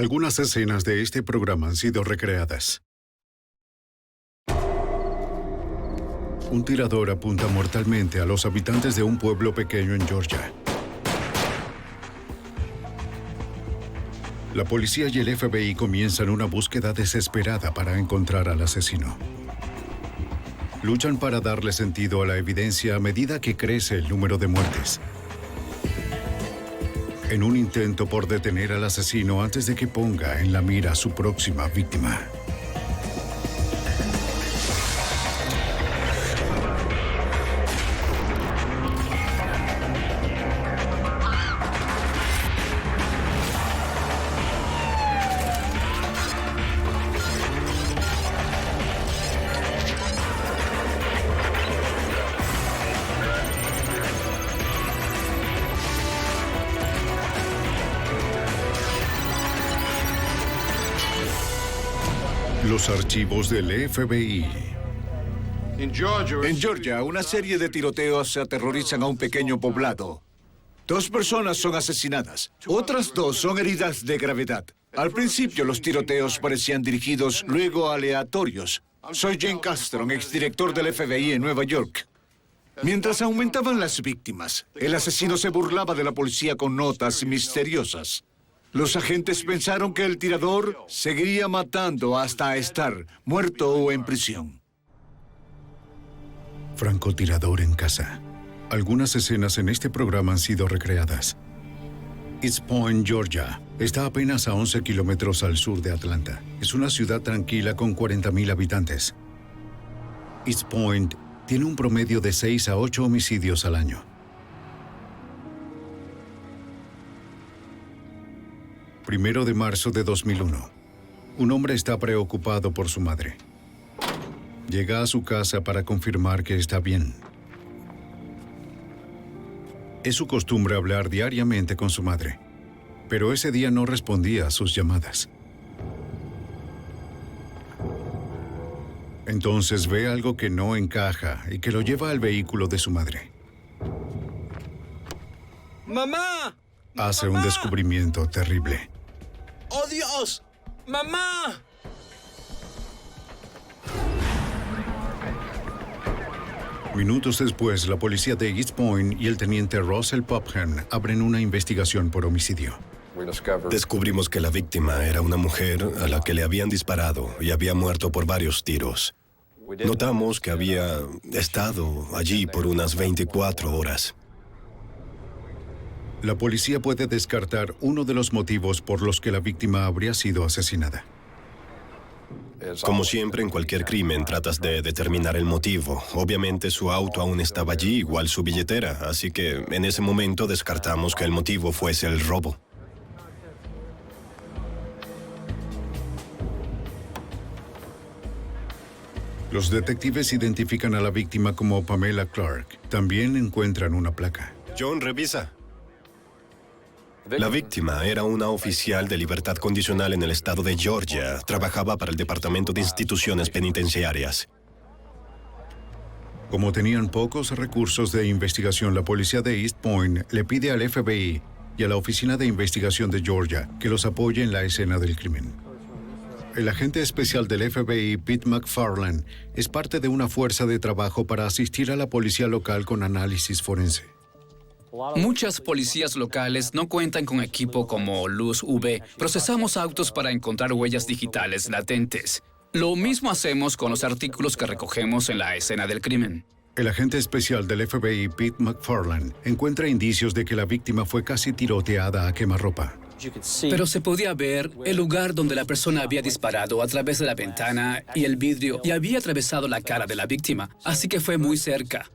Algunas escenas de este programa han sido recreadas. Un tirador apunta mortalmente a los habitantes de un pueblo pequeño en Georgia. La policía y el FBI comienzan una búsqueda desesperada para encontrar al asesino. Luchan para darle sentido a la evidencia a medida que crece el número de muertes. En un intento por detener al asesino antes de que ponga en la mira a su próxima víctima. Los archivos del FBI. En Georgia, una serie de tiroteos aterrorizan a un pequeño poblado. 2 personas son asesinadas. Otras 2 son heridas de gravedad. Al principio, los tiroteos parecían dirigidos, luego aleatorios. Soy Jane Castron, exdirector del FBI en Nueva York. Mientras aumentaban las víctimas, el asesino se burlaba de la policía con notas misteriosas. Los agentes pensaron que el tirador seguiría matando hasta estar muerto o en prisión. Francotirador en casa. Algunas escenas en este programa han sido recreadas. East Point, Georgia, está apenas a 11 kilómetros al sur de Atlanta. Es una ciudad tranquila con 40,000 habitantes. East Point tiene un promedio de 6 a 8 homicidios al año. 1 de marzo de 2001. Un hombre está preocupado por su madre. Llega a su casa para confirmar que está bien. Es su costumbre hablar diariamente con su madre, pero ese día no respondía a sus llamadas. Entonces ve algo que no encaja y que lo lleva al vehículo de su madre. ¡Mamá! Hace un descubrimiento terrible. ¡Oh, Dios! ¡Mamá! Minutos después, la policía de East Point y el teniente Russell Popham abren una investigación por homicidio. Descubrimos que la víctima era una mujer a la que le habían disparado y había muerto por varios tiros. Notamos que había estado allí por unas 24 horas. La policía puede descartar uno de los motivos por los que la víctima habría sido asesinada. Como siempre en cualquier crimen, tratas de determinar el motivo. Obviamente su auto aún estaba allí, igual su billetera, así que en ese momento descartamos que el motivo fuese el robo. Los detectives identifican a la víctima como Pamela Clark. También encuentran una placa. John, revisa. La víctima era una oficial de libertad condicional en el estado de Georgia. Trabajaba para el Departamento de Instituciones Penitenciarias. Como tenían pocos recursos de investigación, la policía de East Point le pide al FBI y a la Oficina de Investigación de Georgia que los apoye en la escena del crimen. El agente especial del FBI, Pete McFarland, es parte de una fuerza de trabajo para asistir a la policía local con análisis forense. Muchas policías locales no cuentan con equipo como luz UV. Procesamos autos para encontrar huellas digitales latentes. Lo mismo hacemos con los artículos que recogemos en la escena del crimen. El agente especial del FBI, Pete McFarland, encuentra indicios de que la víctima fue casi tiroteada a quemarropa. Pero se podía ver el lugar donde la persona había disparado a través de la ventana y el vidrio y había atravesado la cara de la víctima, así que fue muy cerca.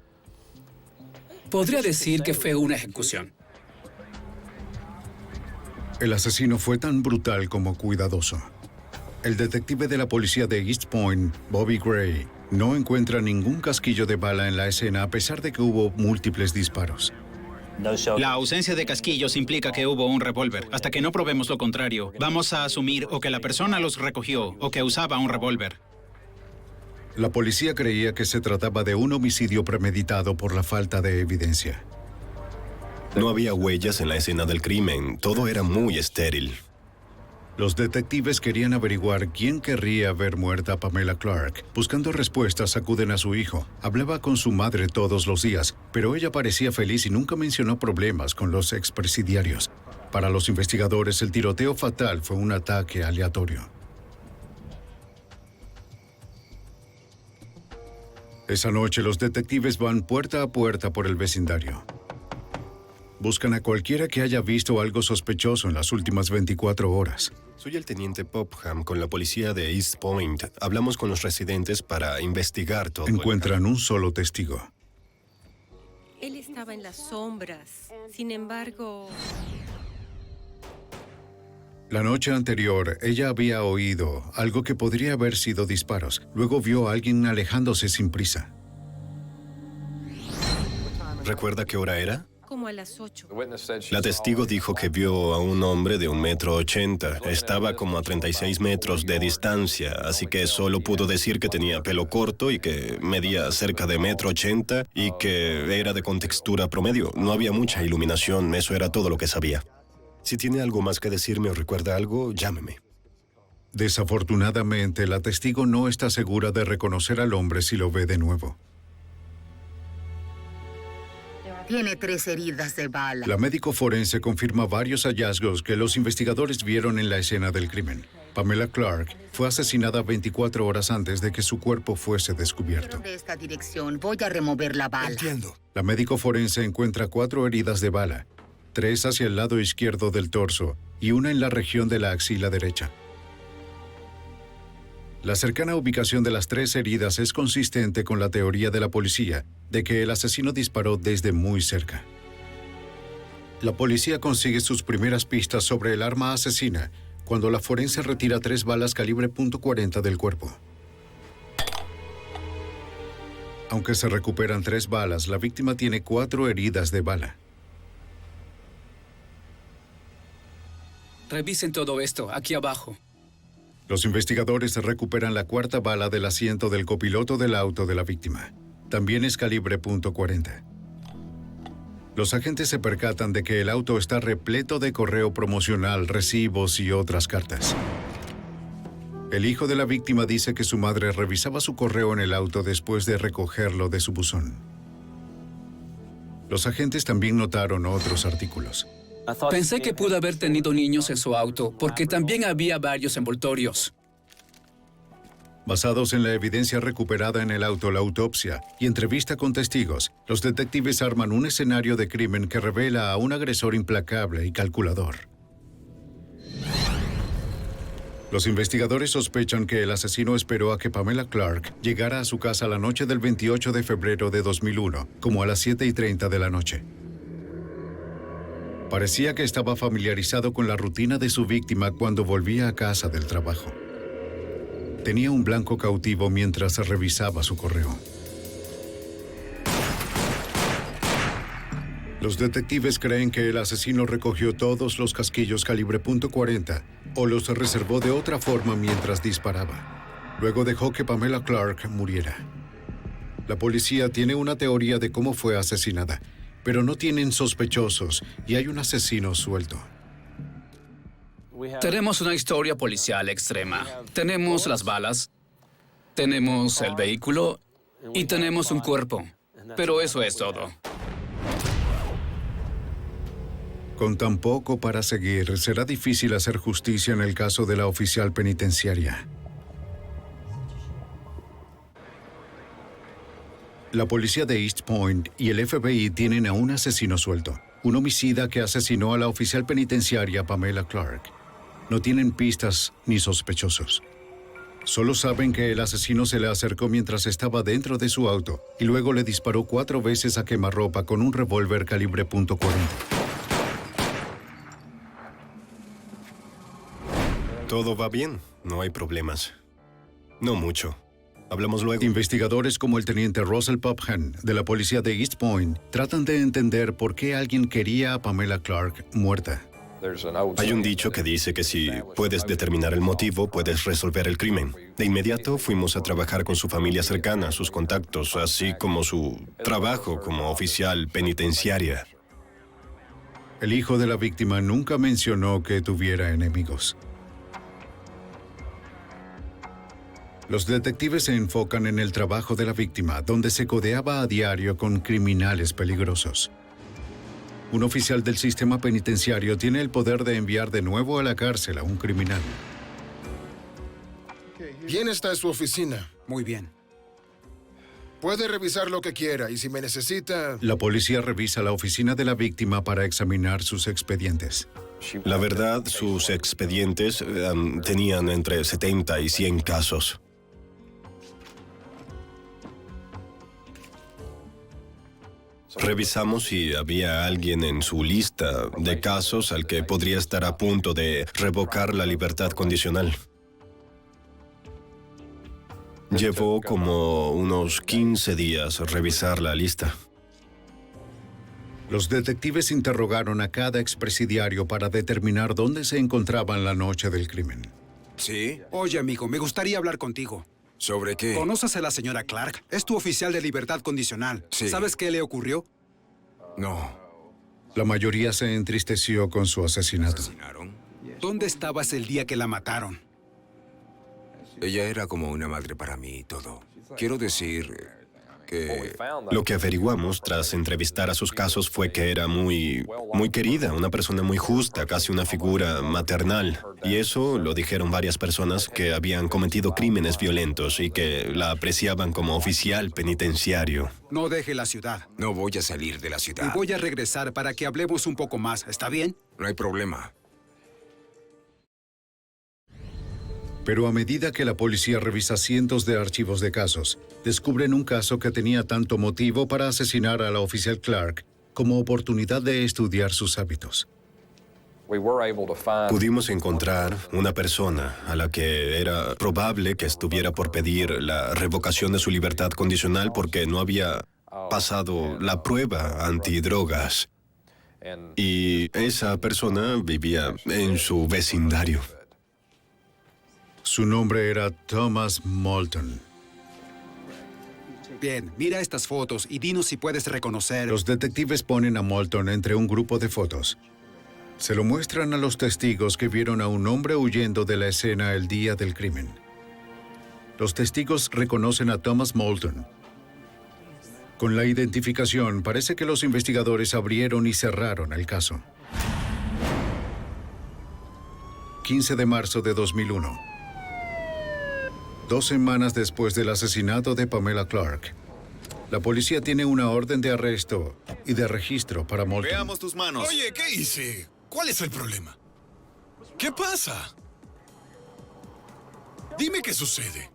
Podría decir que fue una ejecución. El asesino fue tan brutal como cuidadoso. El detective de la policía de East Point, Bobby Gray, no encuentra ningún casquillo de bala en la escena a pesar de que hubo múltiples disparos. La ausencia de casquillos implica que hubo un revólver. Hasta que no probemos lo contrario, vamos a asumir o que la persona los recogió o que usaba un revólver. La policía creía que se trataba de un homicidio premeditado por la falta de evidencia. No había huellas en la escena del crimen. Todo era muy estéril. Los detectives querían averiguar quién querría ver muerta a Pamela Clark. Buscando respuestas, acuden a su hijo. Hablaba con su madre todos los días, pero ella parecía feliz y nunca mencionó problemas con los expresidiarios. Para los investigadores, el tiroteo fatal fue un ataque aleatorio. Esa noche, los detectives van puerta a puerta por el vecindario. Buscan a cualquiera que haya visto algo sospechoso en las últimas 24 horas. Soy el teniente Popham con la policía de East Point. Hablamos con los residentes para investigar todo. Encuentran un solo testigo. Él estaba en las sombras. Sin embargo... La noche anterior, ella había oído algo que podría haber sido disparos. Luego vio a alguien alejándose sin prisa. ¿Recuerda qué hora era? como a las 8. La testigo dijo que vio a un hombre de 1,80 m. Estaba como a 36 metros de distancia, así que solo pudo decir que tenía pelo corto y que medía cerca de 1,80 m y que era de contextura promedio. No había mucha iluminación, eso era todo lo que sabía. Si tiene algo más que decirme o recuerda algo, llámeme. Desafortunadamente, la testigo no está segura de reconocer al hombre si lo ve de nuevo. Tiene 3 heridas de bala. La médico forense confirma varios hallazgos que los investigadores vieron en la escena del crimen. Pamela Clark fue asesinada 24 horas antes de que su cuerpo fuese descubierto. De esta dirección, voy a remover la bala. Entiendo. La médico forense encuentra 4 heridas de bala, 3 hacia el lado izquierdo del torso y una en la región de la axila derecha. La cercana ubicación de las 3 heridas es consistente con la teoría de la policía de que el asesino disparó desde muy cerca. La policía consigue sus primeras pistas sobre el arma asesina cuando la forense retira 3 balas calibre .40 del cuerpo. Aunque se recuperan 3 balas, la víctima tiene 4 heridas de bala. Revisen todo esto, aquí abajo. Los investigadores recuperan la 4ª bala del asiento del copiloto del auto de la víctima. También es calibre .40. Los agentes se percatan de que el auto está repleto de correo promocional, recibos y otras cartas. El hijo de la víctima dice que su madre revisaba su correo en el auto después de recogerlo de su buzón. Los agentes también notaron otros artículos. Pensé que pudo haber tenido niños en su auto, porque también había varios envoltorios. Basados en la evidencia recuperada en el auto, la autopsia y entrevista con testigos, los detectives arman un escenario de crimen que revela a un agresor implacable y calculador. Los investigadores sospechan que el asesino esperó a que Pamela Clark llegara a su casa la noche del 28 de febrero de 2001, como a las 7:30 de la noche. Parecía que estaba familiarizado con la rutina de su víctima cuando volvía a casa del trabajo. Tenía un blanco cautivo mientras revisaba su correo. Los detectives creen que el asesino recogió todos los casquillos calibre .40 o los reservó de otra forma mientras disparaba. Luego dejó que Pamela Clark muriera. La policía tiene una teoría de cómo fue asesinada, pero no tienen sospechosos y hay un asesino suelto. Tenemos una historia policial extrema. Tenemos las balas, tenemos el vehículo y tenemos un cuerpo. Pero eso es todo. Con tan poco para seguir, será difícil hacer justicia en el caso de la oficial penitenciaria. La policía de East Point y el FBI tienen a un asesino suelto, un homicida que asesinó a la oficial penitenciaria Pamela Clark. No tienen pistas ni sospechosos. Solo saben que el asesino se le acercó mientras estaba dentro de su auto y luego le disparó 4 veces a quemarropa con un revólver calibre .40. Todo va bien, no hay problemas. No mucho. Hablamos luego. Investigadores como el teniente Russell Popham de la policía de East Point tratan de entender por qué alguien quería a Pamela Clark muerta. Hay un dicho que dice que si puedes determinar el motivo, puedes resolver el crimen. De inmediato fuimos a trabajar con su familia cercana, sus contactos, así como su trabajo como oficial penitenciaria. El hijo de la víctima nunca mencionó que tuviera enemigos. Los detectives se enfocan en el trabajo de la víctima, donde se codeaba a diario con criminales peligrosos. Un oficial del sistema penitenciario tiene el poder de enviar de nuevo a la cárcel a un criminal. Bien, está en su oficina. Muy bien. Puede revisar lo que quiera y si me necesita... La policía revisa la oficina de la víctima para examinar sus expedientes. La verdad, sus expedientes tenían entre 70 y 100 casos. Revisamos si había alguien en su lista de casos al que podría estar a punto de revocar la libertad condicional. Llevó como unos 15 días revisar la lista. Los detectives interrogaron a cada expresidiario para determinar dónde se encontraban la noche del crimen. ¿Sí? Oye, amigo, me gustaría hablar contigo. ¿Sobre qué? ¿Conoces a la señora Clark? Es tu oficial de libertad condicional. Sí. ¿Sabes qué le ocurrió? No. La mayoría se entristeció con su asesinato. ¿Asesinaron? ¿Dónde estabas el día que la mataron? Ella era como una madre para mí y todo. Quiero decir que... Lo que averiguamos tras entrevistar a sus casos fue que era muy querida, una persona muy justa, casi una figura maternal. Y eso lo dijeron varias personas que habían cometido crímenes violentos y que la apreciaban como oficial penitenciario. No deje la ciudad. No voy a salir de la ciudad. Y voy a regresar para que hablemos un poco más. ¿Está bien? No hay problema. Pero a medida que la policía revisa cientos de archivos de casos, descubren un caso que tenía tanto motivo para asesinar a la oficial Clark como oportunidad de estudiar sus hábitos. Pudimos encontrar una persona a la que era probable que estuviera por pedir la revocación de su libertad condicional porque no había pasado la prueba antidrogas. Y esa persona vivía en su vecindario. Su nombre era Thomas Moulton. Bien, mira estas fotos y dinos si puedes reconocer... Los detectives ponen a Moulton entre un grupo de fotos. Se lo muestran a los testigos que vieron a un hombre huyendo de la escena el día del crimen. Los testigos reconocen a Thomas Moulton. Con la identificación, parece que los investigadores abrieron y cerraron el caso. 15 de marzo de 2001. 2 semanas después del asesinato de Pamela Clark, la policía tiene una orden de arresto y de registro para Moulton. Veamos tus manos. Oye, ¿qué hice? ¿Cuál es el problema? ¿Qué pasa? Dime qué sucede.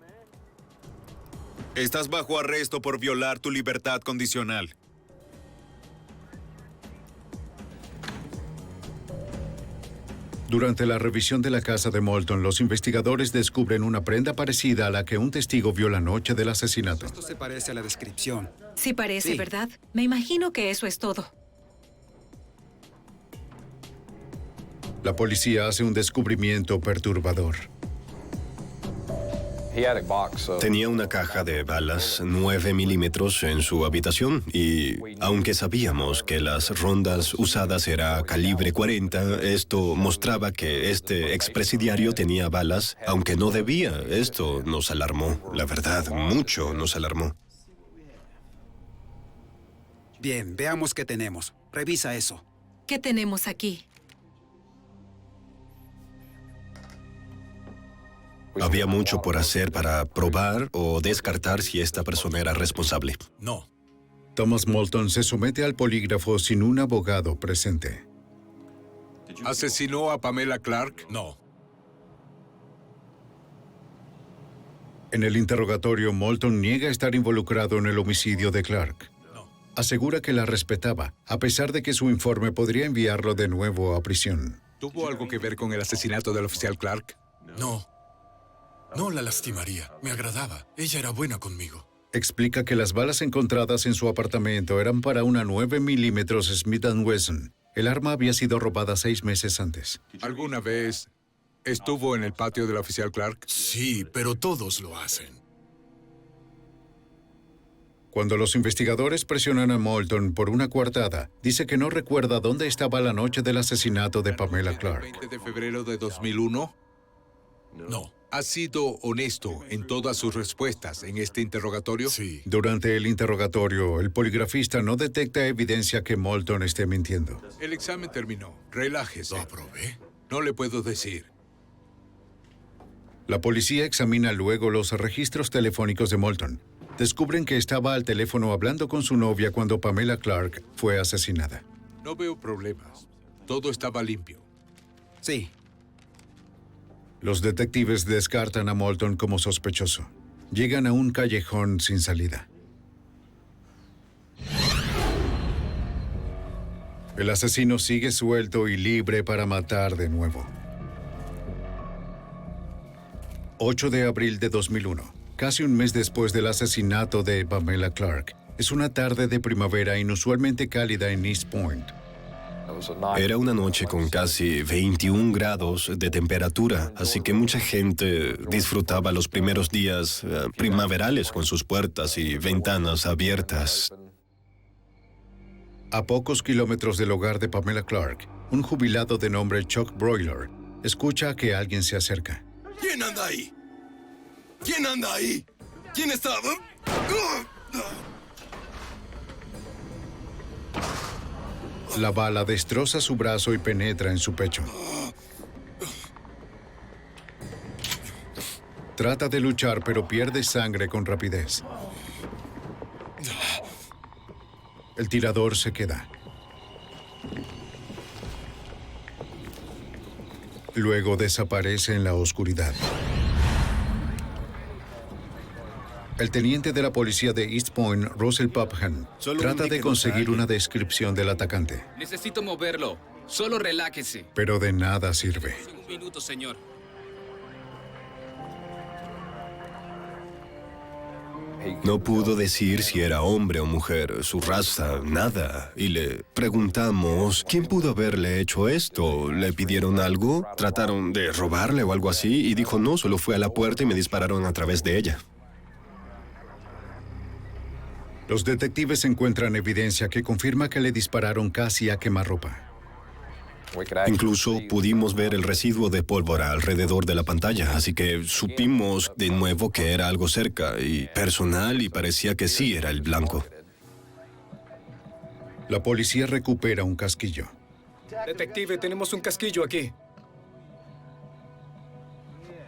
Estás bajo arresto por violar tu libertad condicional. Durante la revisión de la casa de Moulton, los investigadores descubren una prenda parecida a la que un testigo vio la noche del asesinato. Esto se parece a la descripción. Sí parece, Sí. ¿verdad? Me imagino que eso es todo. La policía hace un descubrimiento perturbador. Tenía una caja de balas 9 milímetros en su habitación y, aunque sabíamos que las rondas usadas era calibre 40, esto mostraba que este expresidiario tenía balas, aunque no debía. Esto nos alarmó, la verdad, mucho nos alarmó. Bien, veamos qué tenemos. Revisa eso. ¿Qué tenemos aquí? Había mucho por hacer para probar o descartar si esta persona era responsable. No. Thomas Moulton se somete al polígrafo sin un abogado presente. ¿Asesinó a Pamela Clark? No. En el interrogatorio, Moulton niega estar involucrado en el homicidio de Clark. Asegura que la respetaba, a pesar de que su informe podría enviarlo de nuevo a prisión. ¿Tuvo algo que ver con el asesinato del oficial Clark? No. No la lastimaría. Me agradaba. Ella era buena conmigo. Explica que las balas encontradas en su apartamento eran para una 9 milímetros Smith & Wesson. El arma había sido robada 6 meses antes. ¿Alguna vez estuvo en el patio del oficial Clark? Sí, pero todos lo hacen. Cuando los investigadores presionan a Moulton por una coartada, dice que no recuerda dónde estaba la noche del asesinato de Pamela Clark. ¿El 20 de febrero de 2001? No. ¿Ha sido honesto en todas sus respuestas en este interrogatorio? Sí. Durante el interrogatorio, el poligrafista no detecta evidencia que Moulton esté mintiendo. El examen terminó. Relájese. ¿Lo aprobé? No le puedo decir. La policía examina luego los registros telefónicos de Moulton. Descubren que estaba al teléfono hablando con su novia cuando Pamela Clark fue asesinada. No veo problemas. Todo estaba limpio. Sí. Los detectives descartan a Moulton como sospechoso. Llegan a un callejón sin salida. El asesino sigue suelto y libre para matar de nuevo. 8 de abril de 2001, casi un mes después del asesinato de Pamela Clark. Es una tarde de primavera inusualmente cálida en East Point. Era una noche con casi 21 grados de temperatura, así que mucha gente disfrutaba los primeros días primaverales con sus puertas y ventanas abiertas. A pocos kilómetros del hogar de Pamela Clark, un jubilado de nombre Chuck Broiler escucha que alguien se acerca. ¿Quién anda ahí? ¿Quién anda ahí? ¿Quién está? La bala destroza su brazo y penetra en su pecho. Trata de luchar, pero pierde sangre con rapidez. El tirador se queda. Luego desaparece en la oscuridad. El teniente de la policía de East Point, Russell Popham, trata de conseguir una descripción del atacante. Necesito moverlo. Solo relájese. Pero de nada sirve. Un minuto, señor. No pudo decir si era hombre o mujer, su raza, nada. Y le preguntamos, ¿quién pudo haberle hecho esto? ¿Le pidieron algo? ¿Trataron de robarle o algo así? Y dijo, no, solo fue a la puerta y me dispararon a través de ella. Los detectives encuentran evidencia que confirma que le dispararon casi a quemarropa. Incluso pudimos ver el residuo de pólvora alrededor de la pantalla, así que supimos de nuevo que era algo cerca y personal y parecía que sí era el blanco. La policía recupera un casquillo. Detective, tenemos un casquillo aquí.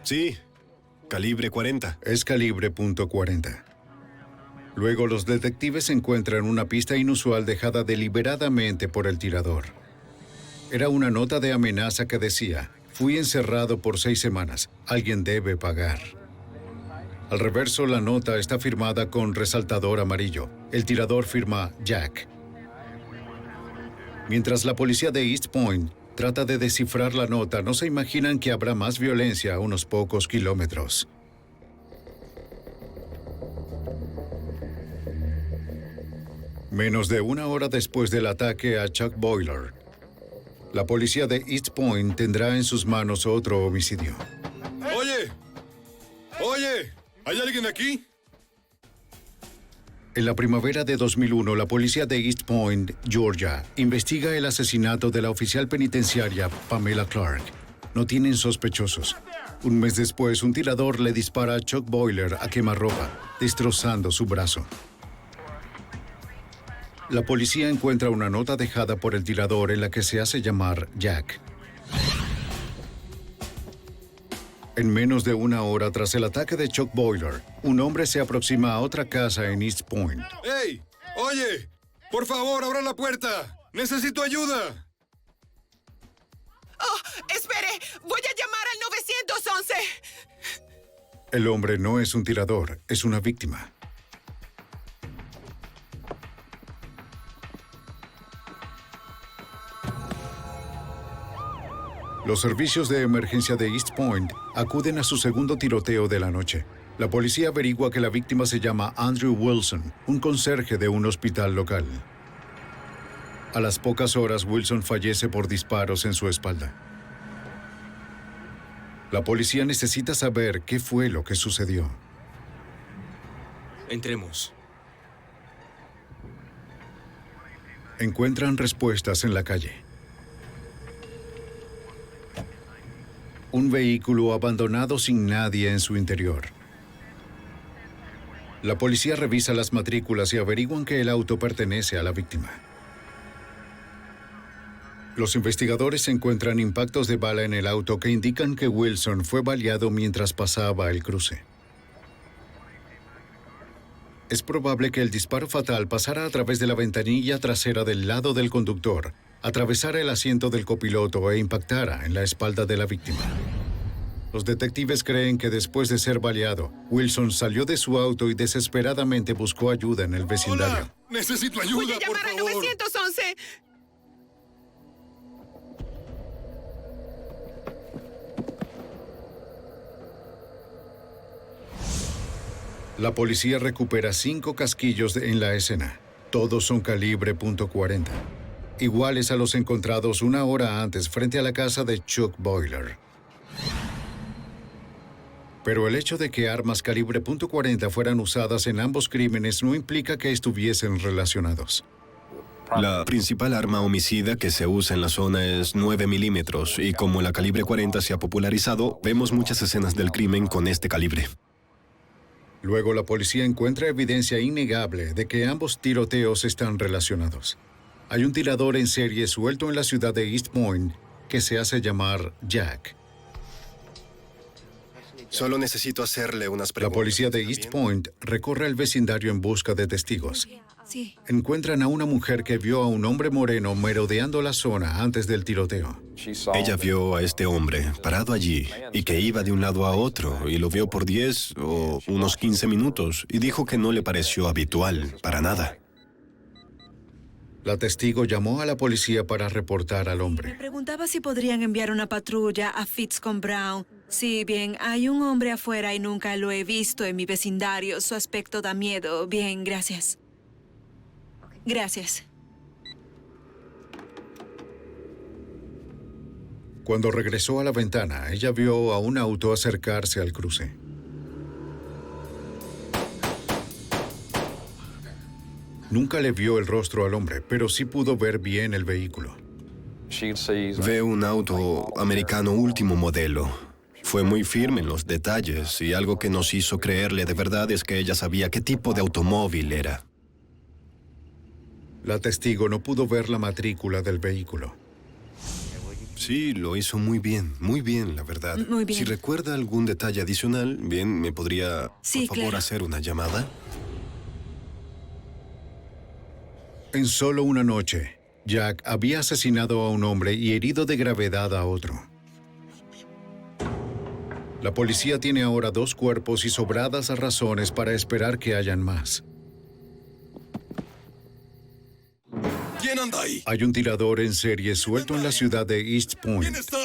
Sí, calibre 40. Es calibre .40. Luego los detectives encuentran una pista inusual dejada deliberadamente por el tirador. Era una nota de amenaza que decía, fui encerrado por 6 semanas, alguien debe pagar. Al reverso, la nota está firmada con resaltador amarillo. El tirador firma Jack. Mientras la policía de East Point trata de descifrar la nota, no se imaginan que habrá más violencia a unos pocos kilómetros. Menos de una hora después del ataque a Chuck Boiler, la policía de East Point tendrá en sus manos otro homicidio. ¡Oye! ¡Oye! ¿Hay alguien aquí? En la primavera de 2001, la policía de East Point, Georgia, investiga el asesinato de la oficial penitenciaria Pamela Clark. No tienen sospechosos. Un mes después, un tirador le dispara a Chuck Boiler a quemarropa, destrozando su brazo. La policía encuentra una nota dejada por el tirador en la que se hace llamar Jack. En menos de una hora tras el ataque de Chuck Boiler, un hombre se aproxima a otra casa en East Point. ¡Hey! ¡Oye! ¡Por favor, abra la puerta! ¡Necesito ayuda! ¡Oh! ¡Espere! ¡Voy a llamar al 911! El hombre no es un tirador, es una víctima. Los servicios de emergencia de East Point acuden a su segundo tiroteo de la noche. La policía averigua que la víctima se llama Andrew Wilson, un conserje de un hospital local. A las pocas horas, Wilson fallece por disparos en su espalda. La policía necesita saber qué fue lo que sucedió. Entremos. Encuentran respuestas en la calle. Un vehículo abandonado sin nadie en su interior. La policía revisa las matrículas y averiguan que el auto pertenece a la víctima. Los investigadores encuentran impactos de bala en el auto que indican que Wilson fue baleado mientras pasaba el cruce. Es probable que el disparo fatal pasara a través de la ventanilla trasera del lado del conductor, atravesara el asiento del copiloto e impactara en la espalda de la víctima. Los detectives creen que después de ser baleado, Wilson salió de su auto y desesperadamente buscó ayuda en el vecindario. ¡Hola! ¡Necesito ayuda, Voy a llamar al 911. La policía recupera 5 casquillos en la escena. Todos son calibre .40, iguales a los encontrados una hora antes frente a la casa de Chuck Boiler. Pero el hecho de que armas calibre .40 fueran usadas en ambos crímenes no implica que estuviesen relacionados. La principal arma homicida que se usa en la zona es 9 milímetros y como la calibre 40 se ha popularizado, vemos muchas escenas del crimen con este calibre. Luego la policía encuentra evidencia innegable de que ambos tiroteos están relacionados. Hay un tirador en serie suelto en la ciudad de East Point que se hace llamar Jack. Solo necesito hacerle unas La preguntas. policía de East Point recorre el vecindario en busca de testigos. Sí. Encuentran a una mujer que vio a un hombre moreno merodeando la zona antes del tiroteo. Ella vio a este hombre parado allí y que iba de un lado a otro y lo vio por 10 o unos 15 minutos y dijo que no le pareció habitual, para nada. La testigo llamó a la policía para reportar al hombre. Me preguntaba si podrían enviar una patrulla a Fitz con Brown. Sí, bien, hay un hombre afuera y nunca lo he visto en mi vecindario. Su aspecto da miedo. Bien, gracias. Gracias. Cuando regresó a la ventana, ella vio a un auto acercarse al cruce. Nunca le vio el rostro al hombre, pero sí pudo ver bien el vehículo. Ve un auto americano último modelo. Fue muy firme en los detalles y algo que nos hizo creerle de verdad es que ella sabía qué tipo de automóvil era. La testigo no pudo ver la matrícula del vehículo. Sí, lo hizo muy bien, la verdad. Muy bien. Si recuerda algún detalle adicional, bien, ¿me podría, Sí, por favor, claro. hacer una llamada? En solo una noche, Jack había asesinado a un hombre y herido de gravedad a otro. La policía tiene ahora 2 cuerpos y sobradas razones para esperar que hayan más. ¿Quién anda ahí? Hay un tirador en serie suelto en la ciudad de East Point. ¿Quién está?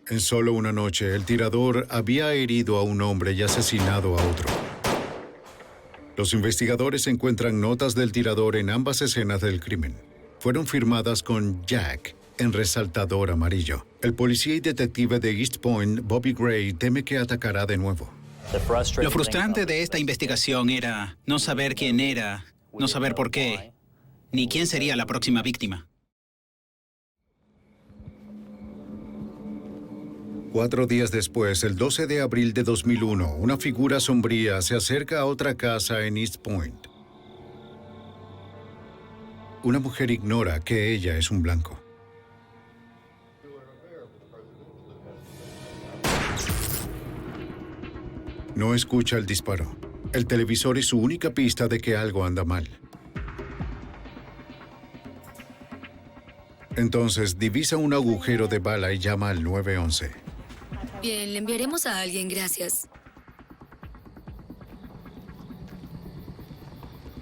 En solo una noche, el tirador había herido a un hombre y asesinado a otro. Los investigadores encuentran notas del tirador en ambas escenas del crimen. Fueron firmadas con Jack en resaltador amarillo. El policía y detective de East Point, Bobby Gray, teme que atacará de nuevo. Lo frustrante de esta investigación era no saber quién era, no saber por qué, ni quién sería la próxima víctima. 4 días después, el 12 de abril de 2001, una figura sombría se acerca a otra casa en East Point. Una mujer ignora que ella es un blanco. No escucha el disparo. El televisor es su única pista de que algo anda mal. Entonces divisa un agujero de bala y llama al 911. Bien, le enviaremos a alguien, gracias.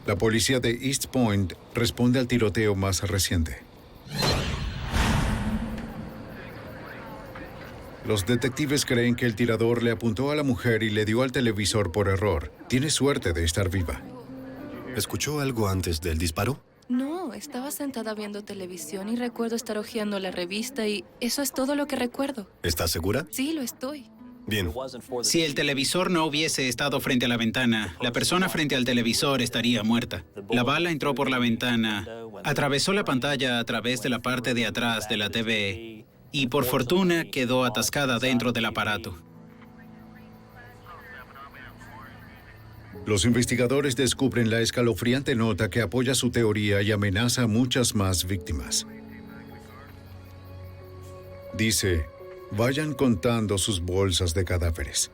La policía de East Point responde al tiroteo más reciente. Los detectives creen que el tirador le apuntó a la mujer y le dio al televisor por error. Tiene suerte de estar viva. ¿Escuchó algo antes del disparo? No, estaba sentada viendo televisión y recuerdo estar hojeando la revista y eso es todo lo que recuerdo. ¿Estás segura? Sí, lo estoy. Bien. Si el televisor no hubiese estado frente a la ventana, la persona frente al televisor estaría muerta. La bala entró por la ventana, atravesó la pantalla a través de la parte de atrás de la TV y por fortuna quedó atascada dentro del aparato. Los investigadores descubren la escalofriante nota que apoya su teoría y amenaza a muchas más víctimas. Dice, vayan contando sus bolsas de cadáveres.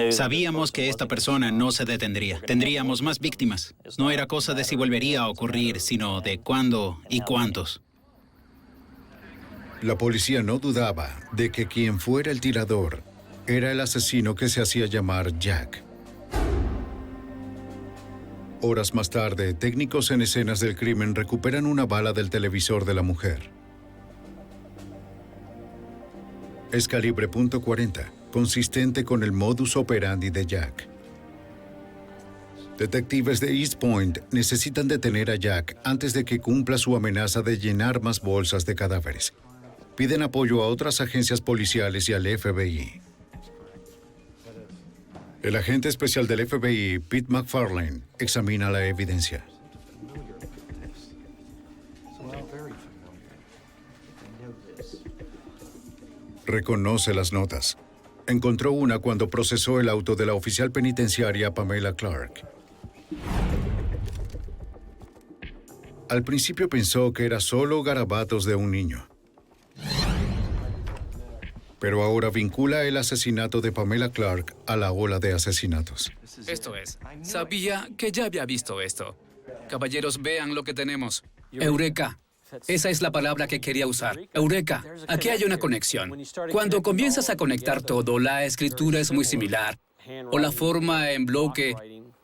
Sabíamos que esta persona no se detendría. Tendríamos más víctimas. No era cosa de si volvería a ocurrir, sino de cuándo y cuántos. La policía no dudaba de que quien fuera el tirador era el asesino que se hacía llamar Jack. Horas más tarde, técnicos en escenas del crimen recuperan una bala del televisor de la mujer. Es calibre .40, consistente con el modus operandi de Jack. Detectives de East Point necesitan detener a Jack antes de que cumpla su amenaza de llenar más bolsas de cadáveres. Piden apoyo a otras agencias policiales y al FBI. El agente especial del FBI, Pete McFarlane, examina la evidencia. Reconoce las notas. Encontró una cuando procesó el auto de la oficial penitenciaria Pamela Clark. Al principio pensó que era solo garabatos de un niño. Pero ahora vincula el asesinato de Pamela Clark a la ola de asesinatos. Esto es, sabía que ya había visto esto. Caballeros, vean lo que tenemos. Eureka. Esa es la palabra que quería usar. Eureka. Aquí hay una conexión. Cuando comienzas a conectar todo, la escritura es muy similar. O la forma en bloque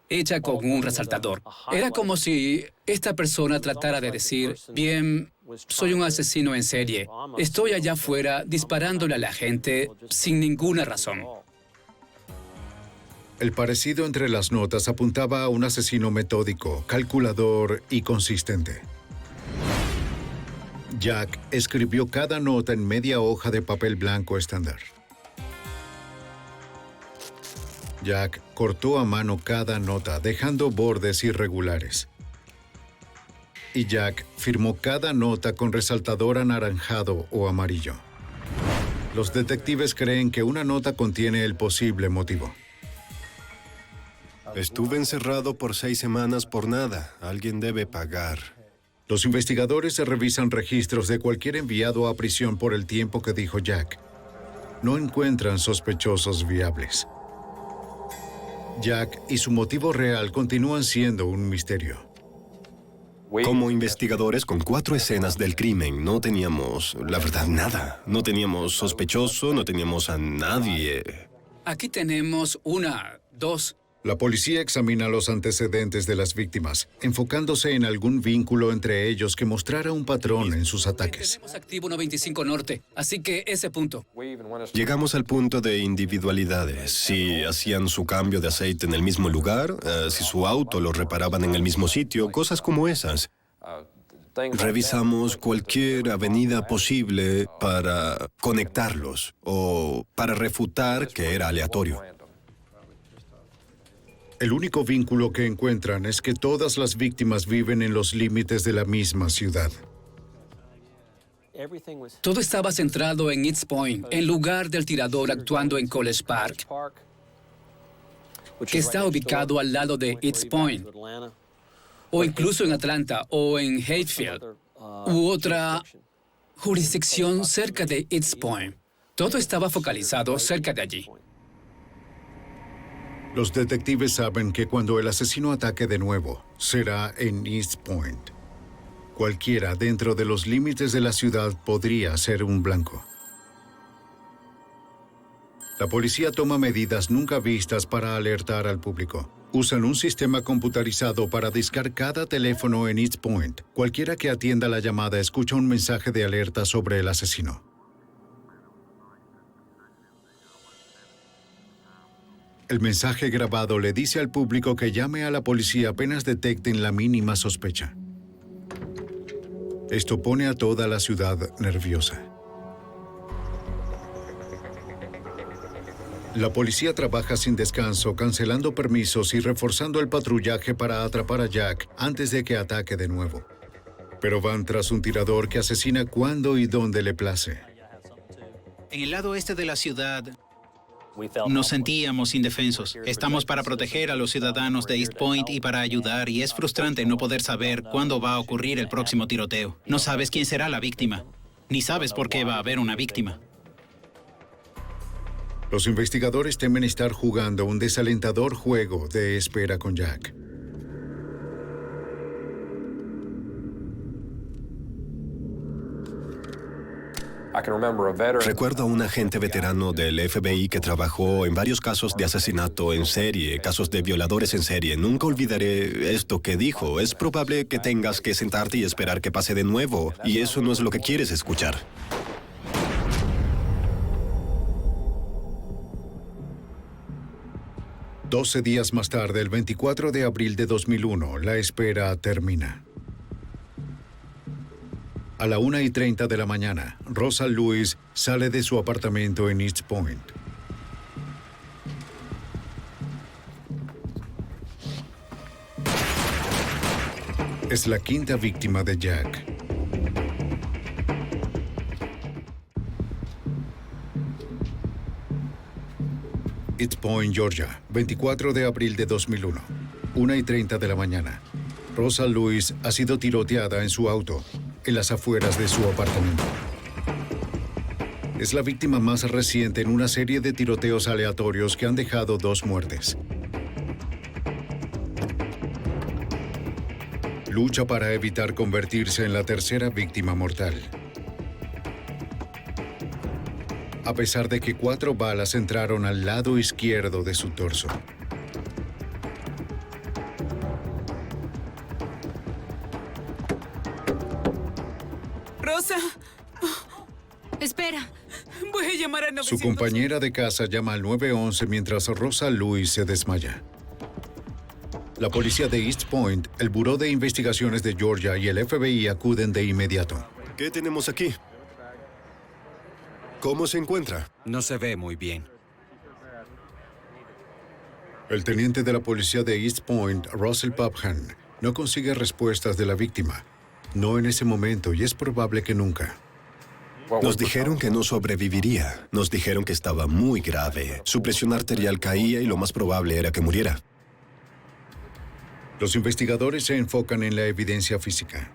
hecha con un resaltador. Era como si esta persona tratara de decir, bien, soy un asesino en serie. Estoy allá afuera disparándole a la gente sin ninguna razón. El parecido entre las notas apuntaba a un asesino metódico, calculador y consistente. Jack escribió cada nota en media hoja de papel blanco estándar. Jack cortó a mano cada nota, dejando bordes irregulares. Y Jack firmó cada nota con resaltador anaranjado o amarillo. Los detectives creen que una nota contiene el posible motivo. Estuve encerrado por 6 semanas por nada. Alguien debe pagar. Los investigadores revisan registros de cualquier enviado a prisión por el tiempo que dijo Jack. No encuentran sospechosos viables. Jack y su motivo real continúan siendo un misterio. Como investigadores con 4 escenas del crimen, no teníamos, la verdad, nada. No teníamos sospechoso, no teníamos a nadie. Aquí tenemos 1, 2... La policía examina los antecedentes de las víctimas, enfocándose en algún vínculo entre ellos que mostrara un patrón en sus ataques. Tenemos activo 125 Norte, así que ese punto. Llegamos al punto de individualidades. Si hacían su cambio de aceite en el mismo lugar, si su auto lo reparaban en el mismo sitio, cosas como esas. Revisamos cualquier avenida posible para conectarlos o para refutar que era aleatorio. El único vínculo que encuentran es que todas las víctimas viven en los límites de la misma ciudad. Todo estaba centrado en East Point, en lugar del tirador actuando en College Park, que está ubicado al lado de East Point, o incluso en Atlanta o en Hatfield, u otra jurisdicción cerca de East Point. Todo estaba focalizado cerca de allí. Los detectives saben que cuando el asesino ataque de nuevo, será en East Point. Cualquiera dentro de los límites de la ciudad podría ser un blanco. La policía toma medidas nunca vistas para alertar al público. Usan un sistema computarizado para discar cada teléfono en East Point. Cualquiera que atienda la llamada escucha un mensaje de alerta sobre el asesino. El mensaje grabado le dice al público que llame a la policía apenas detecten la mínima sospecha. Esto pone a toda la ciudad nerviosa. La policía trabaja sin descanso, cancelando permisos y reforzando el patrullaje para atrapar a Jack antes de que ataque de nuevo. Pero van tras un tirador que asesina cuando y donde le place. En el lado este de la ciudad, nos sentíamos indefensos. Estamos para proteger a los ciudadanos de East Point y para ayudar, y es frustrante no poder saber cuándo va a ocurrir el próximo tiroteo. No sabes quién será la víctima, ni sabes por qué va a haber una víctima. Los investigadores temen estar jugando un desalentador juego de espera con Jack. Recuerdo a un agente veterano del FBI que trabajó en varios casos de asesinato en serie, casos de violadores en serie. Nunca olvidaré esto que dijo. Es probable que tengas que sentarte y esperar que pase de nuevo, y eso no es lo que quieres escuchar. Doce días más tarde, el 24 de abril de 2001, la espera termina. A la 1:30 de la mañana, Rosa Lewis sale de su apartamento en East Point. Es la quinta víctima de Jack. East Point, Georgia, 24 de abril de 2001, 1:30 de la mañana. Rosa Lewis ha sido tiroteada en su auto, en las afueras de su apartamento. Es la víctima más reciente en una serie de tiroteos aleatorios que han dejado 2 muertes. Lucha para evitar convertirse en la tercera víctima mortal. A pesar de que 4 balas entraron al lado izquierdo de su torso. Rosa. Espera. Voy a llamar a 911. Su compañera de casa llama al 911 mientras Rosa Lewis se desmaya. La policía de East Point, el Buró de Investigaciones de Georgia y el FBI acuden de inmediato. ¿Qué tenemos aquí? ¿Cómo se encuentra? No se ve muy bien. El teniente de la policía de East Point, Russell Popham, no consigue respuestas de la víctima. No en ese momento, y es probable que nunca. Nos dijeron que no sobreviviría. Nos dijeron que estaba muy grave. Su presión arterial caía y lo más probable era que muriera. Los investigadores se enfocan en la evidencia física.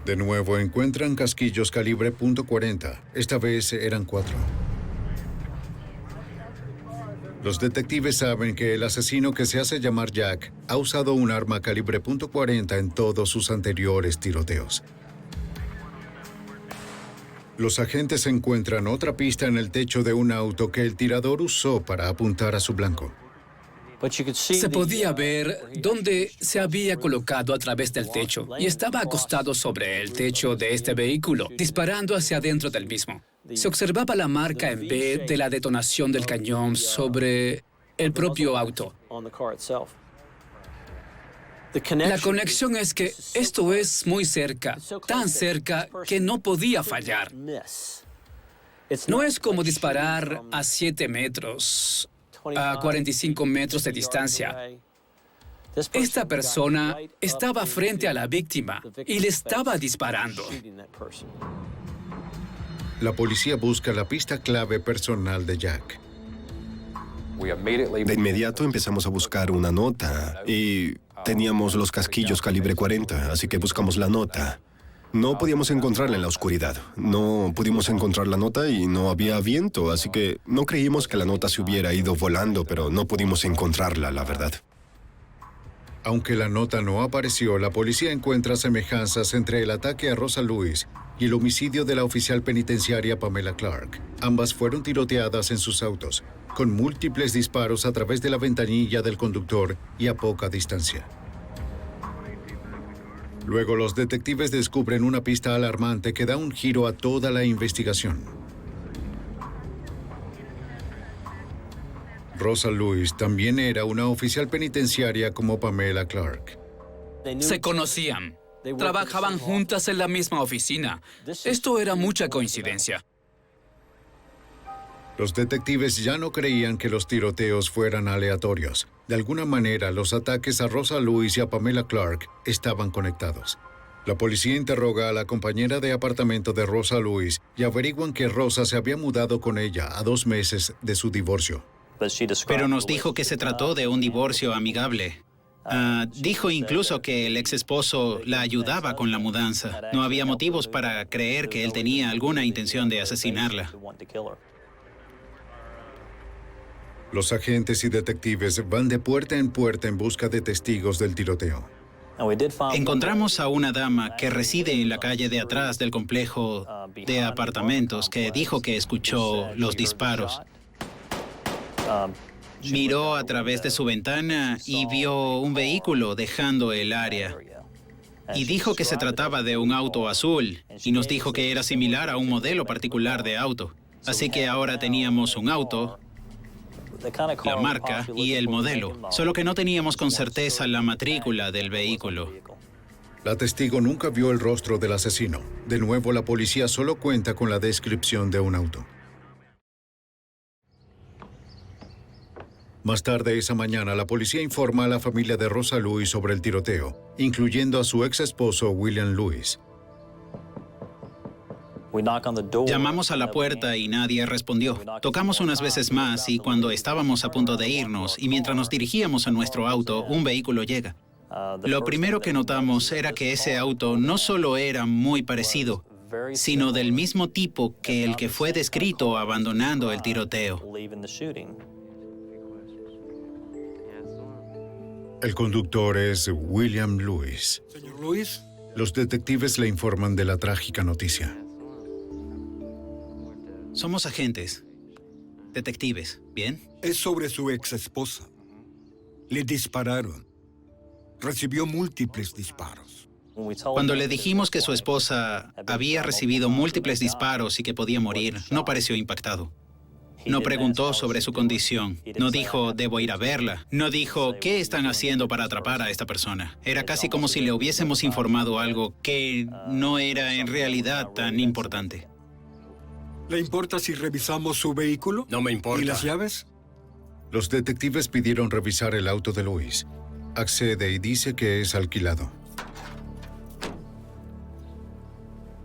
De nuevo encuentran casquillos calibre .40. Esta vez eran 4. Los detectives saben que el asesino que se hace llamar Jack ha usado un arma calibre .40 en todos sus anteriores tiroteos. Los agentes encuentran otra pista en el techo de un auto que el tirador usó para apuntar a su blanco. Se podía ver dónde se había colocado a través del techo y estaba acostado sobre el techo de este vehículo, disparando hacia adentro del mismo. Se observaba la marca en B de la detonación del cañón sobre el propio auto. La conexión es que esto es muy cerca, tan cerca que no podía fallar. No es como disparar a 7 metros, a 45 metros de distancia. Esta persona estaba frente a la víctima y le estaba disparando. La policía busca la pista clave personal de Jack. De inmediato empezamos a buscar una nota y teníamos los casquillos calibre 40, así que buscamos la nota. No podíamos encontrarla en la oscuridad. No pudimos encontrar la nota y no había viento, así que no creímos que la nota se hubiera ido volando, pero no pudimos encontrarla, la verdad. Aunque la nota no apareció, la policía encuentra semejanzas entre el ataque a Rosa Lewis y el homicidio de la oficial penitenciaria Pamela Clark. Ambas fueron tiroteadas en sus autos, con múltiples disparos a través de la ventanilla del conductor y a poca distancia. Luego los detectives descubren una pista alarmante que da un giro a toda la investigación. Rosa Lewis también era una oficial penitenciaria como Pamela Clark. Se conocían. Trabajaban juntas en la misma oficina. Esto era mucha coincidencia. Los detectives ya no creían que los tiroteos fueran aleatorios. De alguna manera, los ataques a Rosa Lewis y a Pamela Clark estaban conectados. La policía interroga a la compañera de apartamento de Rosa Lewis y averiguan que Rosa se había mudado con ella a 2 meses de su divorcio. Pero nos dijo que se trató de un divorcio amigable. Dijo incluso que el ex esposo la ayudaba con la mudanza. No había motivos para creer que él tenía alguna intención de asesinarla. Los agentes y detectives van de puerta en busca de testigos del tiroteo. Encontramos a una dama que reside en la calle de atrás del complejo de apartamentos que dijo que escuchó los disparos. Miró a través de su ventana y vio un vehículo dejando el área. Y dijo que se trataba de un auto azul y nos dijo que era similar a un modelo particular de auto. Así que ahora teníamos un auto, la marca y el modelo, solo que no teníamos con certeza la matrícula del vehículo. La testigo nunca vio el rostro del asesino. De nuevo, la policía solo cuenta con la descripción de un auto. Más tarde esa mañana, la policía informa a la familia de Rosa Lewis sobre el tiroteo, incluyendo a su ex esposo William Lewis. Llamamos a la puerta y nadie respondió. Tocamos unas veces más y cuando estábamos a punto de irnos y mientras nos dirigíamos a nuestro auto, un vehículo llega. Lo primero que notamos era que ese auto no solo era muy parecido, sino del mismo tipo que el que fue descrito abandonando el tiroteo. El conductor es William Lewis. Señor Lewis. Los detectives le informan de la trágica noticia. Somos agentes. Detectives, ¿bien? Es sobre su ex esposa. Le dispararon. Recibió múltiples disparos. Cuando le dijimos que su esposa había recibido múltiples disparos y que podía morir, no pareció impactado. No preguntó sobre su condición. No dijo, debo ir a verla. No dijo, ¿qué están haciendo para atrapar a esta persona? Era casi como si le hubiésemos informado algo que no era en realidad tan importante. ¿Le importa si revisamos su vehículo? No me importa. ¿Y las llaves? Los detectives pidieron revisar el auto de Lewis. Accede y dice que es alquilado.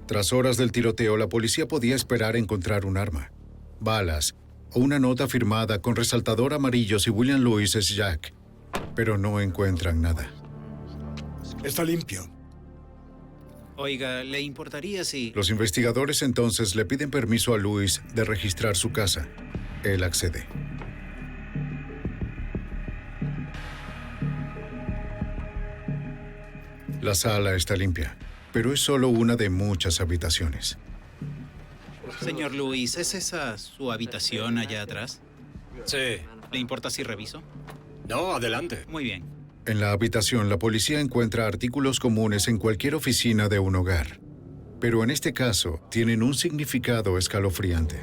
Tras horas del tiroteo, la policía podía esperar encontrar un arma, balas o una nota firmada con resaltador amarillo si William Lewis es Jack, pero no encuentran nada. Está limpio. Oiga, ¿le importaría si...? Los investigadores entonces le piden permiso a Lewis de registrar su casa. Él accede. La sala está limpia, pero es solo una de muchas habitaciones. Señor Lewis, ¿es esa su habitación allá atrás? Sí. ¿Le importa si reviso? No, adelante. Muy bien. En la habitación, la policía encuentra artículos comunes en cualquier oficina de un hogar. Pero en este caso, tienen un significado escalofriante.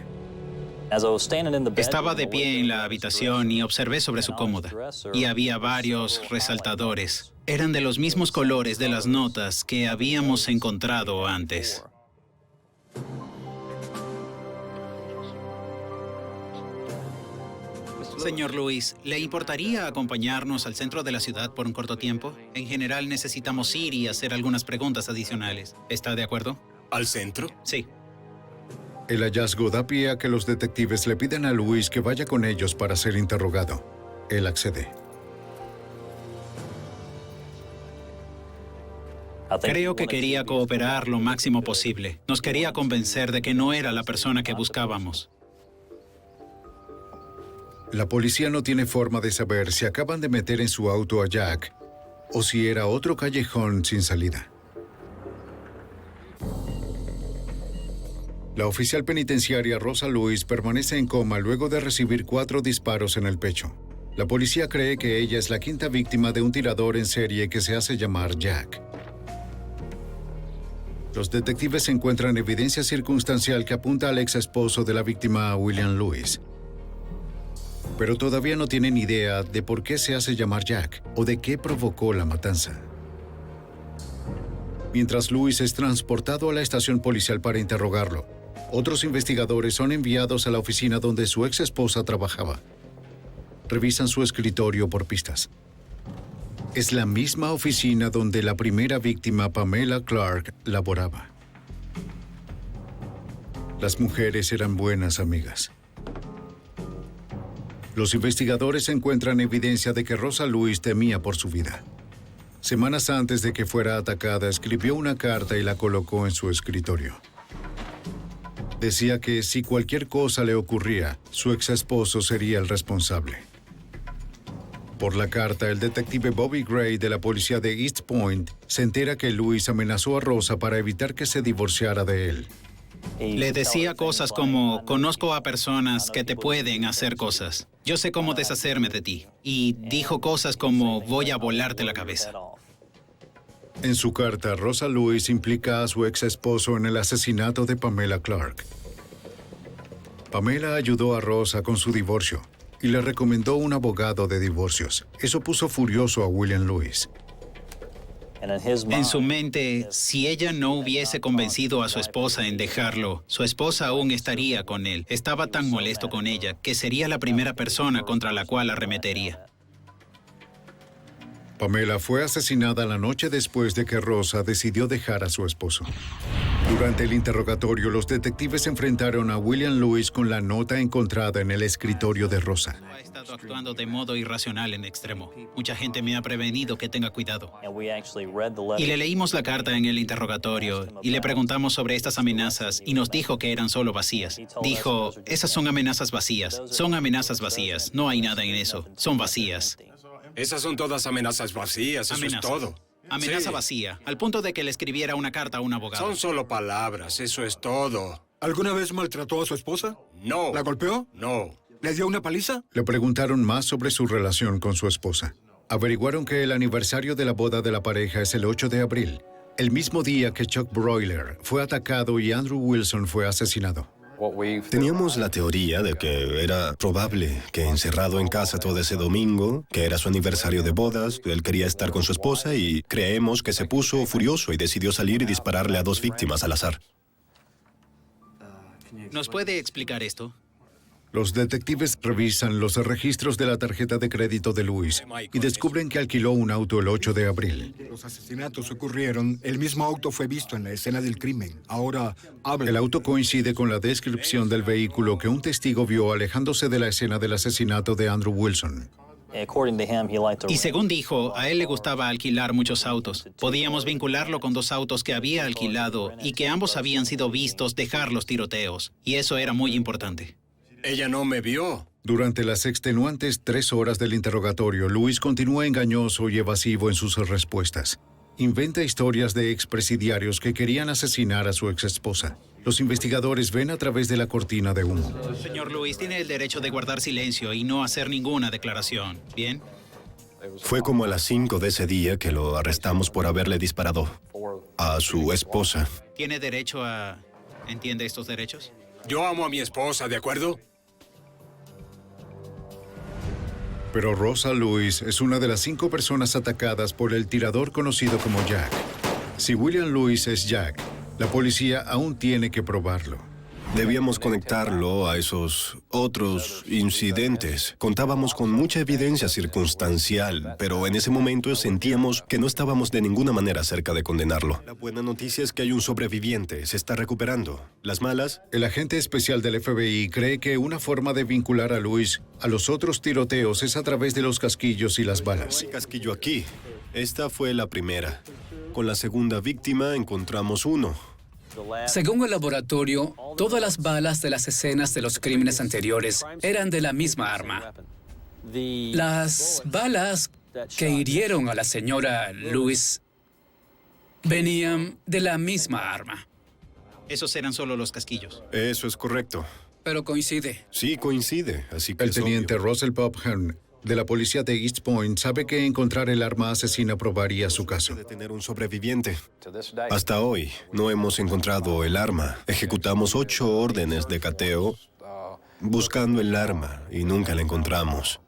Estaba de pie en la habitación y observé sobre su cómoda. Y había varios resaltadores. Eran de los mismos colores de las notas que habíamos encontrado antes. Señor Lewis, ¿le importaría acompañarnos al centro de la ciudad por un corto tiempo? En general necesitamos ir y hacer algunas preguntas adicionales. ¿Está de acuerdo? ¿Al centro? Sí. El hallazgo da pie a que los detectives le piden a Lewis que vaya con ellos para ser interrogado. Él accede. Creo que quería cooperar lo máximo posible. Nos quería convencer de que no era la persona que buscábamos. La policía no tiene forma de saber si acaban de meter en su auto a Jack o si era otro callejón sin salida. La oficial penitenciaria Rosa Lewis permanece en coma luego de recibir 4 disparos en el pecho. La policía cree que ella es la 5ª víctima de un tirador en serie que se hace llamar Jack. Los detectives encuentran evidencia circunstancial que apunta al ex esposo de la víctima, William Lewis. Pero todavía no tienen idea de por qué se hace llamar Jack o de qué provocó la matanza. Mientras Lewis es transportado a la estación policial para interrogarlo, Otros investigadores son enviados a la oficina donde su ex esposa trabajaba. Revisan su escritorio por pistas. Es la misma oficina donde la primera víctima, Pamela Clark, laboraba. Las mujeres eran buenas amigas. Los investigadores encuentran evidencia de que Rosa Lewis temía por su vida. Semanas antes de que fuera atacada, escribió una carta y la colocó en su escritorio. Decía que si cualquier cosa le ocurría, su ex esposo sería el responsable. Por la carta, el detective Bobby Gray de la policía de East Point se entera que Lewis amenazó a Rosa para evitar que se divorciara de él. Le decía cosas como, conozco a personas que te pueden hacer cosas. Yo sé cómo deshacerme de ti. Y dijo cosas como, voy a volarte la cabeza. En su carta, Rosa Lewis implica a su ex esposo en el asesinato de Pamela Clark. Pamela ayudó a Rosa con su divorcio y le recomendó un abogado de divorcios. Eso puso furioso a William Lewis. En su mente, si ella no hubiese convencido a su esposa en dejarlo, su esposa aún estaría con él. Estaba tan molesto con ella que sería la primera persona contra la cual arremetería. Pamela fue asesinada la noche después de que Rosa decidió dejar a su esposo. Durante el interrogatorio, los detectives enfrentaron a William Lewis con la nota encontrada en el escritorio de Rosa. Ha estado actuando de modo irracional en extremo. Mucha gente me ha prevenido que tenga cuidado. Y le leímos la carta en el interrogatorio y le preguntamos sobre estas amenazas y nos dijo que eran solo vacías. Dijo, esas son amenazas vacías. Son amenazas vacías. No hay nada en eso. Son vacías. Esas son todas amenazas vacías, eso es todo. Amenaza vacía, al punto de que le escribiera una carta a un abogado. Son solo palabras, eso es todo. ¿Alguna vez maltrató a su esposa? No. ¿La golpeó? No. ¿Le dio una paliza? Le preguntaron más sobre su relación con su esposa. Averiguaron que el aniversario de la boda de la pareja es el 8 de abril, el mismo día que Chuck Broiler fue atacado y Andrew Wilson fue asesinado. Teníamos la teoría de que era probable que encerrado en casa todo ese domingo, que era su aniversario de bodas, él quería estar con su esposa y creemos que se puso furioso y decidió salir y dispararle a 2 víctimas al azar. ¿Nos puede explicar esto? Los detectives revisan los registros de la tarjeta de crédito de Lewis y descubren que alquiló un auto el 8 de abril. Los asesinatos ocurrieron, el mismo auto fue visto en la escena del crimen. Ahora, el auto coincide con la descripción del vehículo que un testigo vio alejándose de la escena del asesinato de Andrew Wilson. Y según dijo, a él le gustaba alquilar muchos autos. Podíamos vincularlo con 2 autos que había alquilado y que ambos habían sido vistos dejar los tiroteos. Y eso era muy importante. Ella no me vio. Durante las extenuantes 3 horas del interrogatorio, Lewis continúa engañoso y evasivo en sus respuestas. Inventa historias de expresidiarios que querían asesinar a su exesposa. Los investigadores ven a través de la cortina de humo. Señor Lewis, tiene el derecho de guardar silencio y no hacer ninguna declaración. ¿Bien? Fue como a las 5 de ese día que lo arrestamos por haberle disparado a su esposa. ¿Tiene derecho a... ¿Entiende estos derechos? Yo amo a mi esposa, ¿de acuerdo? Pero Rosa Lewis es una de las 5 personas atacadas por el tirador conocido como Jack. Si William Lewis es Jack, la policía aún tiene que probarlo. Debíamos conectarlo a esos otros incidentes. Contábamos con mucha evidencia circunstancial, pero en ese momento sentíamos que no estábamos de ninguna manera cerca de condenarlo. La buena noticia es que hay un sobreviviente, se está recuperando. Las malas... El agente especial del FBI cree que una forma de vincular a Lewis a los otros tiroteos es a través de los casquillos y las balas. No hay casquillo aquí. Esta fue la primera. Con la segunda víctima encontramos uno. Según el laboratorio, todas las balas de las escenas de los crímenes anteriores eran de la misma arma. Las balas que hirieron a la señora Lewis venían de la misma arma. Esos eran solo los casquillos. Eso es correcto. Pero coincide. Sí, coincide. Así que el teniente Russell Popham de la policía de East Point sabe que encontrar el arma asesina probaría su caso. De tener un sobreviviente. Hasta hoy no hemos encontrado el arma. Ejecutamos 8 órdenes de cateo buscando el arma y nunca la encontramos.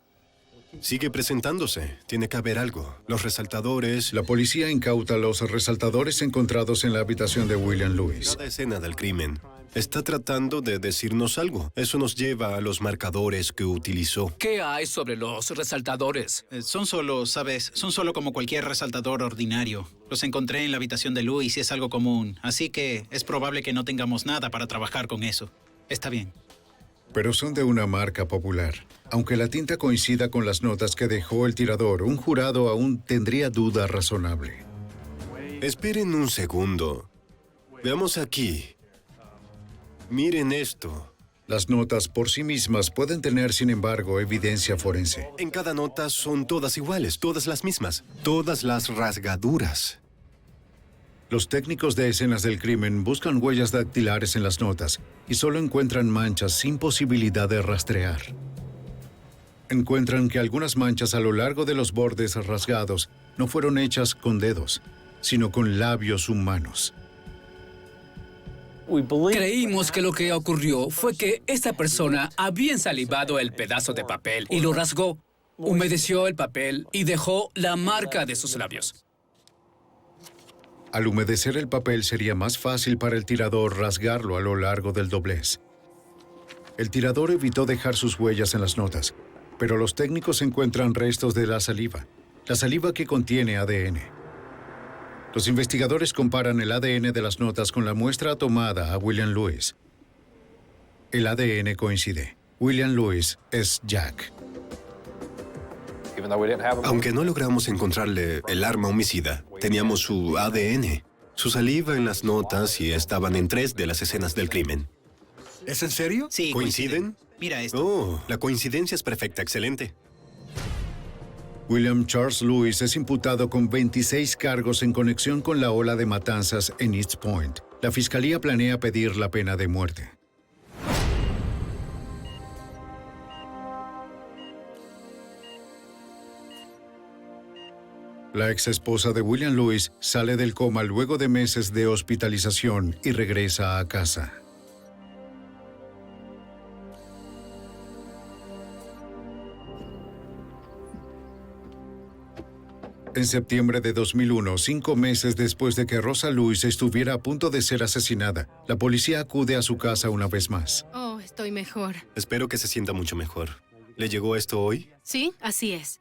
Sigue presentándose. Tiene que haber algo. Los resaltadores... La policía incauta los resaltadores encontrados en la habitación de William Lewis. Cada escena del crimen está tratando de decirnos algo. Eso nos lleva a los marcadores que utilizó. ¿Qué hay sobre los resaltadores? Son solo como cualquier resaltador ordinario. Los encontré en la habitación de Lewis y es algo común. Así que es probable que no tengamos nada para trabajar con eso. Está bien. Pero son de una marca popular. Aunque la tinta coincida con las notas que dejó el tirador, un jurado aún tendría duda razonable. Esperen un segundo. Veamos aquí. Miren esto. Las notas por sí mismas pueden tener, sin embargo, evidencia forense. En cada nota son todas iguales, todas las mismas. Todas las rasgaduras. Los técnicos de escenas del crimen buscan huellas dactilares en las notas y solo encuentran manchas sin posibilidad de rastrear. Encuentran que algunas manchas a lo largo de los bordes rasgados no fueron hechas con dedos, sino con labios humanos. Creímos que lo que ocurrió fue que esta persona había ensalivado el pedazo de papel y lo rasgó, humedeció el papel y dejó la marca de sus labios. Al humedecer el papel sería más fácil para el tirador rasgarlo a lo largo del doblez. El tirador evitó dejar sus huellas en las notas, pero los técnicos encuentran restos de la saliva que contiene ADN. Los investigadores comparan el ADN de las notas con la muestra tomada a William Lewis. El ADN coincide. William Lewis es Jack. Aunque no logramos encontrarle el arma homicida, teníamos su ADN, su saliva en las notas y estaban en 3 de las escenas del crimen. ¿Es en serio? Sí. ¿Coinciden? Mira esto. Oh, la coincidencia es perfecta, excelente. William Charles Lewis es imputado con 26 cargos en conexión con la ola de matanzas en East Point. La fiscalía planea pedir la pena de muerte. La ex esposa de William Lewis sale del coma luego de meses de hospitalización y regresa a casa. En septiembre de 2001, 5 meses después de que Rosa Lewis estuviera a punto de ser asesinada, la policía acude a su casa una vez más. Oh, estoy mejor. Espero que se sienta mucho mejor. ¿Le llegó esto hoy? Sí, así es.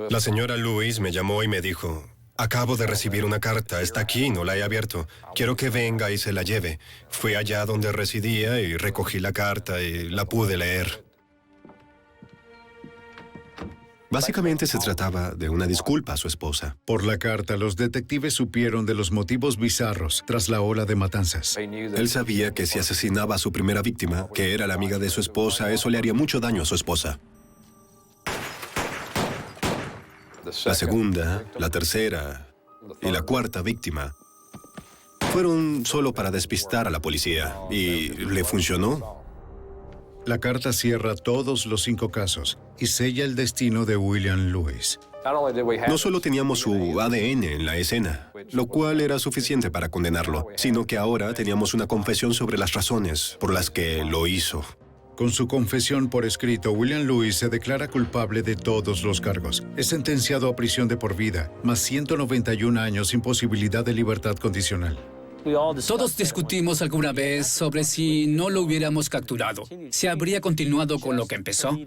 La señora Lewis me llamó y me dijo, acabo de recibir una carta, está aquí, no la he abierto. Quiero que venga y se la lleve. Fui allá donde residía y recogí la carta y la pude leer. Básicamente se trataba de una disculpa a su esposa. Por la carta, los detectives supieron de los motivos bizarros tras la ola de matanzas. Él sabía que si asesinaba a su primera víctima, que era la amiga de su esposa, eso le haría mucho daño a su esposa. La segunda, la tercera y la cuarta víctima fueron solo para despistar a la policía. ¿Y le funcionó? La carta cierra todos los 5 casos y sella el destino de William Lewis. No solo teníamos su ADN en la escena, lo cual era suficiente para condenarlo, sino que ahora teníamos una confesión sobre las razones por las que lo hizo. Con su confesión por escrito, William Lewis se declara culpable de todos los cargos. Es sentenciado a prisión de por vida, más 191 años sin posibilidad de libertad condicional. Todos discutimos alguna vez sobre si no lo hubiéramos capturado. ¿Se habría continuado con lo que empezó?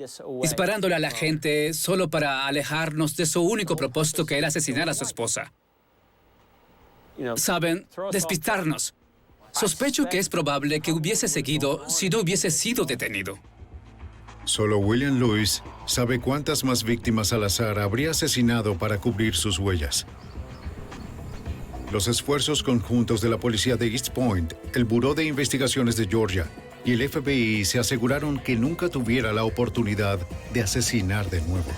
Disparándole a la gente solo para alejarnos de su único propósito, que era asesinar a su esposa. ¿Saben? Despistarnos. Sospecho que es probable que hubiese seguido si no hubiese sido detenido. Solo William Lewis sabe cuántas más víctimas al azar habría asesinado para cubrir sus huellas. Los esfuerzos conjuntos de la policía de East Point, el Buró de Investigaciones de Georgia y el FBI se aseguraron que nunca tuviera la oportunidad de asesinar de nuevo.